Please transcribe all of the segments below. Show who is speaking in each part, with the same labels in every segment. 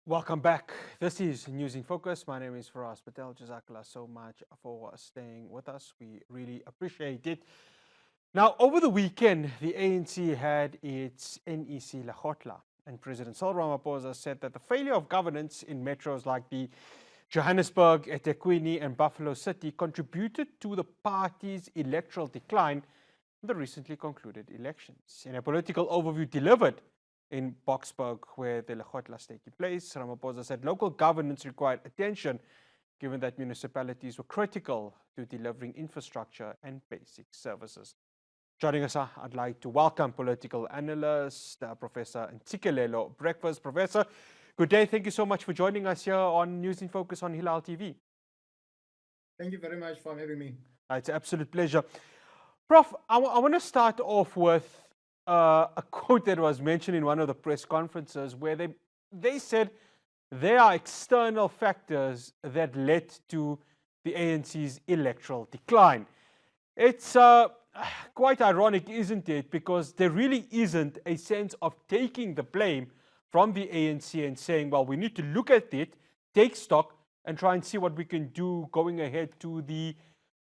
Speaker 1: Welcome back. This is News in Focus. My name is Faraz Patel. Jazakallah so much for staying with us. We really appreciate it. Now, over the weekend, the ANC had its NEC Lekgotla, and President Cyril Ramaphosa said that the failure of governance in metros like the Johannesburg, eThekwini, and Buffalo City contributed to the party's electoral decline in the recently concluded elections. In a political overview delivered in Boksburg, where the Lekgotla is taking place, Ramaphosa said local governance required attention, given that municipalities were critical to delivering infrastructure and basic services. Joining us, I'd like to welcome political analyst, Professor Ntsikelelo Breakfast. Professor, good day. Thank you so much for joining us here on News in Focus on Hilaal TV.
Speaker 2: Thank you very much for having me.
Speaker 1: It's an absolute pleasure. Prof, I want to start off with a quote that was mentioned in one of the press conferences where they said there are external factors that led to the ANC's electoral decline. It's quite ironic, isn't it? Because there really isn't a sense of taking the blame from the ANC and saying, well, we need to look at it, take stock, and try and see what we can do going ahead to the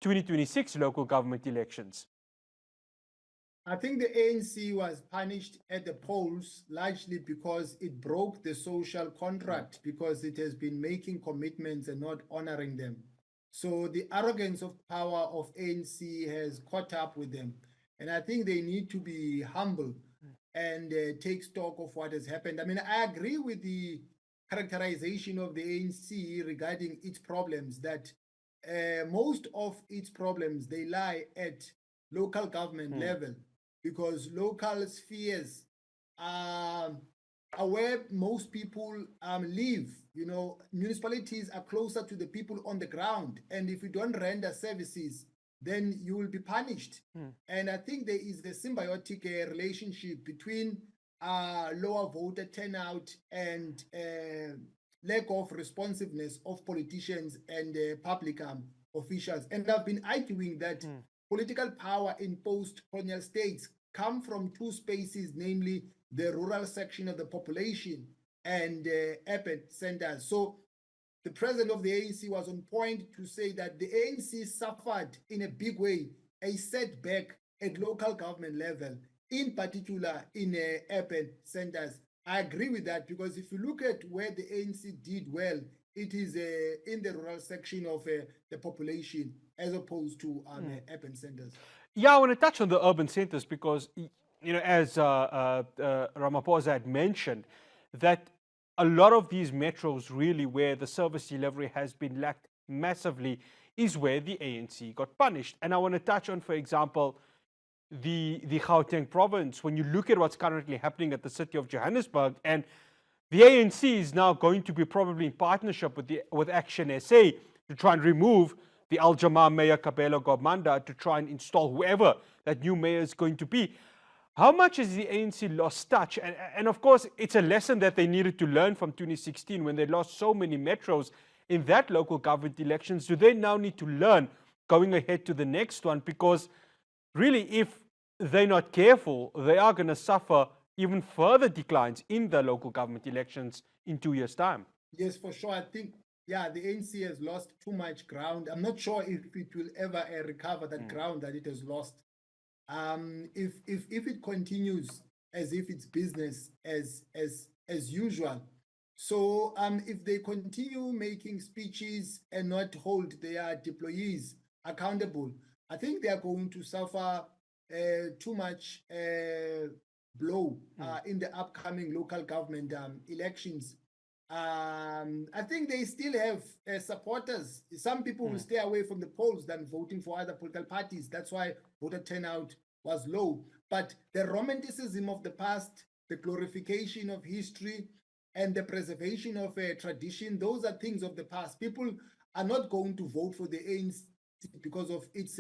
Speaker 1: 2026 local government elections.
Speaker 2: I think the ANC was punished at the polls largely because it broke the social contract, because it has been making commitments and not honoring them. So the arrogance of power of ANC has caught up with them. And I think they need to be humble and take stock of what has happened. I mean, I agree with the characterization of the ANC regarding its problems, that most of its problems, they lie at local government level, because local spheres are where most people live. You know, municipalities are closer to the people on the ground. And if you don't render services, then you will be punished. And I think there is a symbiotic relationship between lower voter turnout and lack of responsiveness of politicians and public officials. And I've been arguing that political power in post-colonial states come from two spaces, namely the rural section of the population and urban centers. So the president of the ANC was on point to say that the ANC suffered in a big way a setback at local government level, in particular in urban centers. I agree with that, because if you look at where the ANC did well, it is in the rural section of the population as opposed to urban centers.
Speaker 1: Yeah, I want to touch on the urban centers because, you know, as Ramaphosa had mentioned, that a lot of these metros really where the service delivery has been lacked massively is where the ANC got punished. And I want to touch on, for example, the Gauteng province. When you look at what's currently happening at the city of Johannesburg, and the ANC is now going to be probably in partnership with Action SA to try and remove the Al Jamaa Mayor Kabelo Gomanda, to try and install whoever that new mayor is going to be. How much has the ANC lost touch? And of course, it's a lesson that they needed to learn from 2016 when they lost so many metros in that local government elections. Do they now need to learn going ahead to the next one? Because really, if they're not careful, they are going to suffer even further declines in the local government elections in 2 years' time.
Speaker 2: Yes, for sure. I think, yeah, the ANC has lost too much ground. I'm not sure if it will ever recover that ground that it has lost. If it continues as if it's business as usual. So if they continue making speeches and not hold their employees accountable, I think they are going to suffer too much blow in the upcoming local government elections. I think they still have supporters. Some people will stay away from the polls than voting for other political parties. That's why voter turnout was low. But the romanticism of the past, the glorification of history, and the preservation of a tradition, those are things of the past. People are not going to vote for the ANC because of its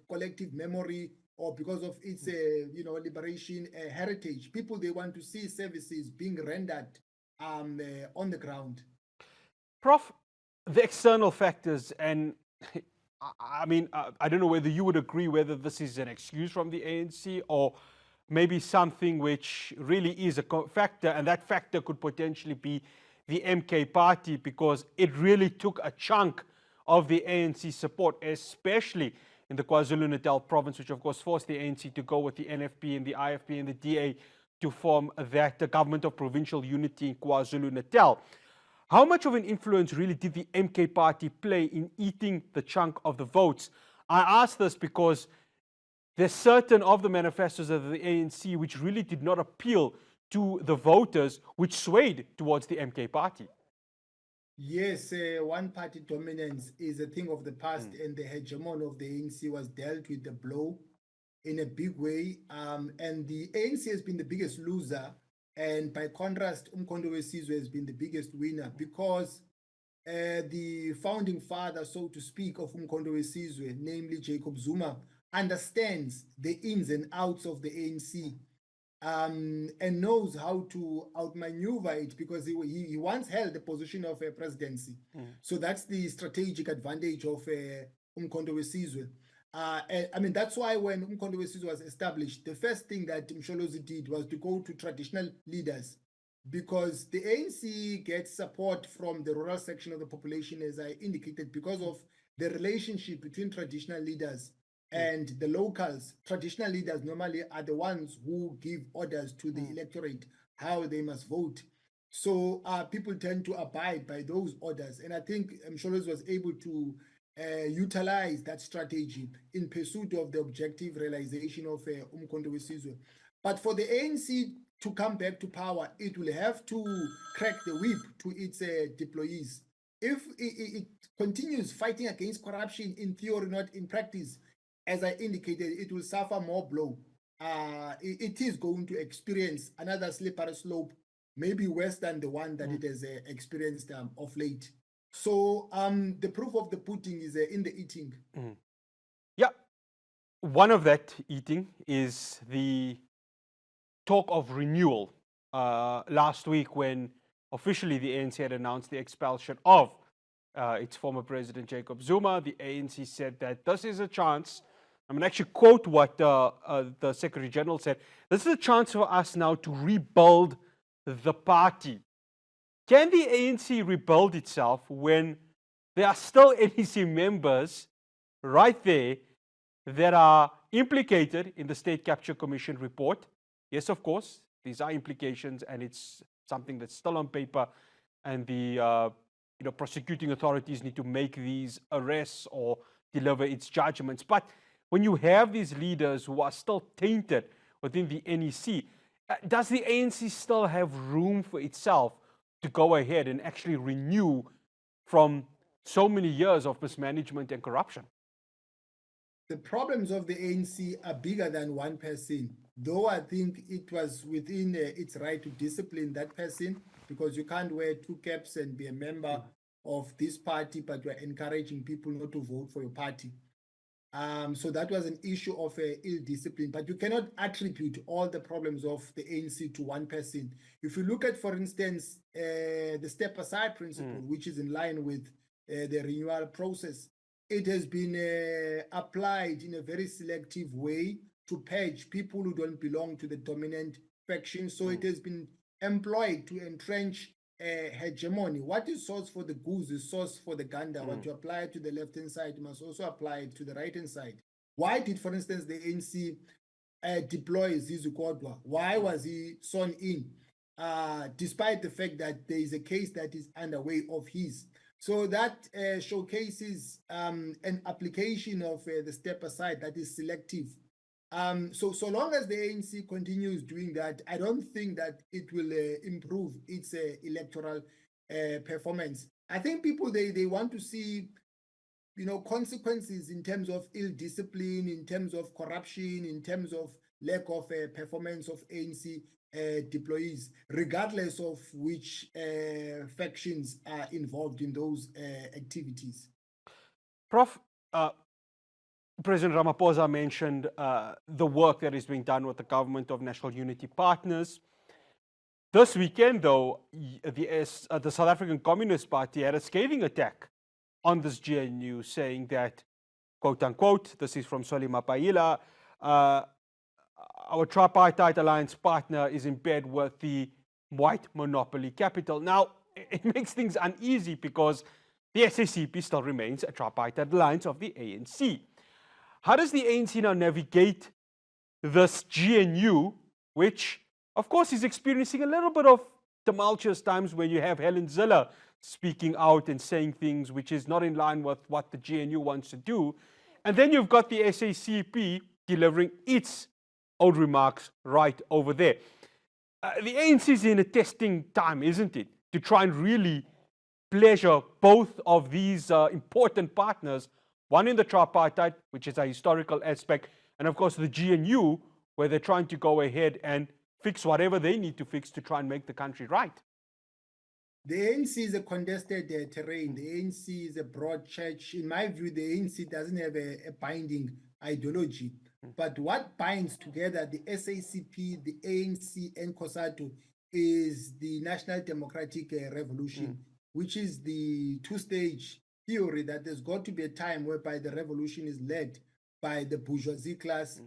Speaker 2: collective memory or because of its liberation heritage. People, they want to see services being rendered on the ground.
Speaker 1: Prof, the external factors, and I mean, I don't know whether you would agree whether this is an excuse from the ANC or maybe something which really is a factor, and that factor could potentially be the MK party, because it really took a chunk of the ANC support, especially in the KwaZulu-Natal province, which of course forced the ANC to go with the NFP and the IFP and the DA to form that the government of provincial unity in KwaZulu-Natal. How much of an influence really did the MK party play in eating the chunk of the votes? I ask this because there's certain of the manifestos of the ANC which really did not appeal to the voters, which swayed towards the MK party.
Speaker 2: Yes, one-party dominance is a thing of the past, and the hegemon of the ANC was dealt with the blow in a big way. And the ANC has been the biggest loser, and by contrast, Umkhonto weSizwe has been the biggest winner, because the founding father, so to speak, of Umkhonto weSizwe, namely Jacob Zuma, understands the ins and outs of the ANC. And knows how to outmaneuver it, because he once held the position of a presidency. So that's the strategic advantage of Umkhonto weSizwe. I mean, that's why when Umkhonto weSizwe was established, the first thing that Msholozi did was to go to traditional leaders, because the ANC gets support from the rural section of the population, as I indicated, because of the relationship between traditional leaders and the locals. Traditional leaders normally are the ones who give orders to the electorate how they must vote. So people tend to abide by those orders. And I think Msholozi was able to utilize that strategy in pursuit of the objective realization of Umkhonto weSizwe. But for the ANC to come back to power, it will have to crack the whip to its deployees. If it continues fighting against corruption in theory, not in practice, as I indicated, it will suffer more blow. It is going to experience another slippery slope, maybe worse than the one that it has experienced of late. So the proof of the pudding is in the eating.
Speaker 1: Yeah, one of that eating is the talk of renewal. Last week, when officially the ANC had announced the expulsion of its former president Jacob Zuma, the ANC said that this is a chance. I'm going to actually quote what the Secretary General said. This is a chance for us now to rebuild the party. Can the ANC rebuild itself when there are still NEC members right there that are implicated in the State Capture Commission report? Yes, of course, these are implications, and it's something that's still on paper, and the prosecuting authorities need to make these arrests or deliver its judgments. But when you have these leaders who are still tainted within the NEC, does the ANC still have room for itself to go ahead and actually renew from so many years of mismanagement and corruption?
Speaker 2: The problems of the ANC are bigger than one person, though I think it was within its right to discipline that person, because you can't wear two caps and be a member of this party, but you're encouraging people not to vote for your party. So that was an issue of ill discipline, but you cannot attribute all the problems of the ANC to one person. If you look at, for instance, the step aside principle, which is in line with the renewal process, it has been applied in a very selective way to purge people who don't belong to the dominant faction. So it has been employed to entrench hegemony. What is source for the goose is source for the gander. What you apply to the left-hand side, you must also apply it to the right-hand side. Why did, for instance, the ANC deploy Zizu Kodwa? Why was he sworn in, despite the fact that there is a case that is underway of his? So that showcases an application of the step aside that is selective. So long as the ANC continues doing that, I don't think that it will improve its electoral performance. I think people, they want to see, consequences in terms of ill discipline, in terms of corruption, in terms of lack of performance of ANC deployees, regardless of which factions are involved in those activities.
Speaker 1: Prof, President Ramaphosa mentioned the work that is being done with the Government of National Unity Partners. This weekend, though, the South African Communist Party had a scathing attack on this GNU, saying that, quote unquote, this is from Solly Mapaila, our tripartite alliance partner is in bed with the white monopoly capital. Now, it makes things uneasy because the SACP still remains a tripartite alliance of the ANC. How does the ANC now navigate this GNU, which, of course, is experiencing a little bit of tumultuous times when you have Helen Zille speaking out and saying things which is not in line with what the GNU wants to do. And then you've got the SACP delivering its own remarks right over there. The ANC is in a testing time, isn't it? To try and really pleasure both of these important partners, one in the tripartite, which is a historical aspect, and of course the GNU, where they're trying to go ahead and fix whatever they need to fix to try and make the country right.
Speaker 2: The ANC is a contested terrain. The ANC is a broad church. In my view, the ANC doesn't have a binding ideology. But what binds together the SACP, the ANC, and COSATU is the National Democratic Revolution, which is the two-stage theory that there's got to be a time whereby the revolution is led by the bourgeoisie class,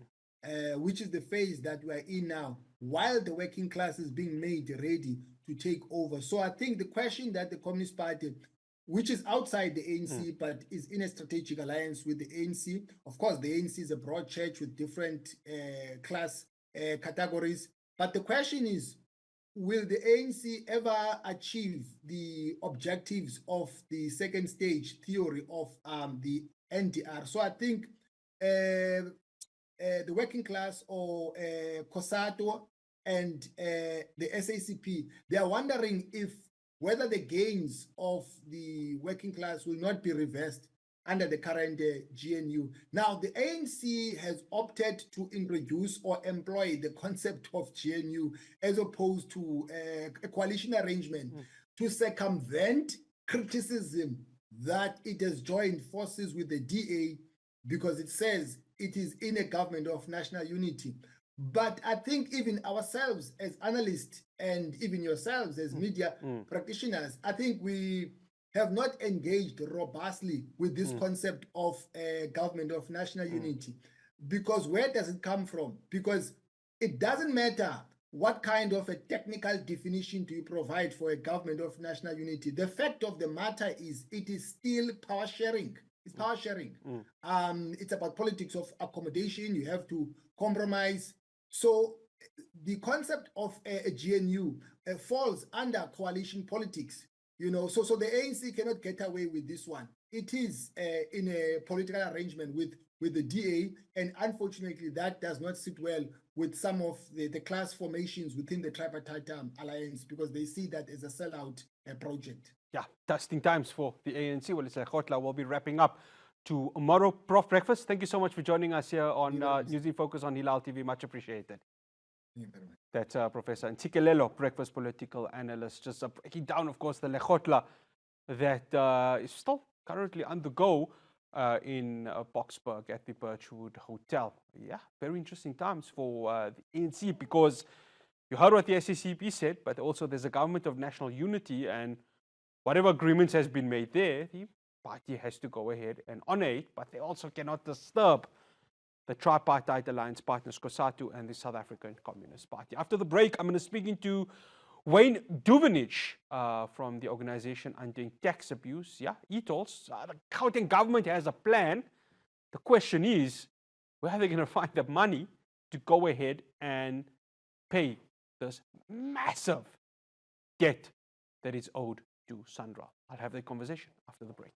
Speaker 2: which is the phase that we are in now, while the working class is being made ready to take over. So I think the question that the Communist Party, which is outside the ANC, but is in a strategic alliance with the ANC. Of course, the ANC is a broad church with different class categories. But the question is, will the ANC ever achieve the objectives of the second stage theory of the NDR? So I think the working class or COSATU and the SACP, they are wondering if whether the gains of the working class will not be reversed under the current GNU. Now, the ANC has opted to introduce or employ the concept of GNU as opposed to a coalition arrangement to circumvent criticism that it has joined forces with the DA because it says it is in a government of national unity. But I think even ourselves as analysts and even yourselves as media practitioners, I think we have not engaged robustly with this concept of a government of national unity. Because where does it come from? Because it doesn't matter what kind of a technical definition do you provide for a government of national unity. The fact of the matter is it is still power sharing. It's power sharing. It's about politics of accommodation. You have to compromise. So the concept of a GNU falls under coalition politics, you know. So the ANC cannot get away with this one. It is in a political arrangement with the DA, and unfortunately that does not sit well with some of the class formations within the tripartite alliance because they see that as a sellout project.
Speaker 1: Yeah, testing times for the ANC. Well, it's a Hilaal. We'll be wrapping up tomorrow. Prof Breakfast, thank you so much for joining us here on News in Focus on Hilaal TV. Much appreciated. That's Professor Ntsikelelo Breakfast, political analyst, just breaking down, of course, the Lekgotla that is still currently on the go in Boksburg at the Birchwood Hotel. Yeah, very interesting times for the ANC because you heard what the SACP said, but also there's a government of national unity, and whatever agreements has been made there, the party has to go ahead and honor it, but they also cannot disturb the tripartite alliance partners, COSATU and the South African Communist Party. After the break, I'm going to speak into Wayne Duvenich from the organization Undoing Tax Abuse. Yeah, e-tolls. The Gauteng government has a plan. The question is, where are they going to find the money to go ahead and pay this massive debt that is owed to Sandra? I'll have that conversation after the break.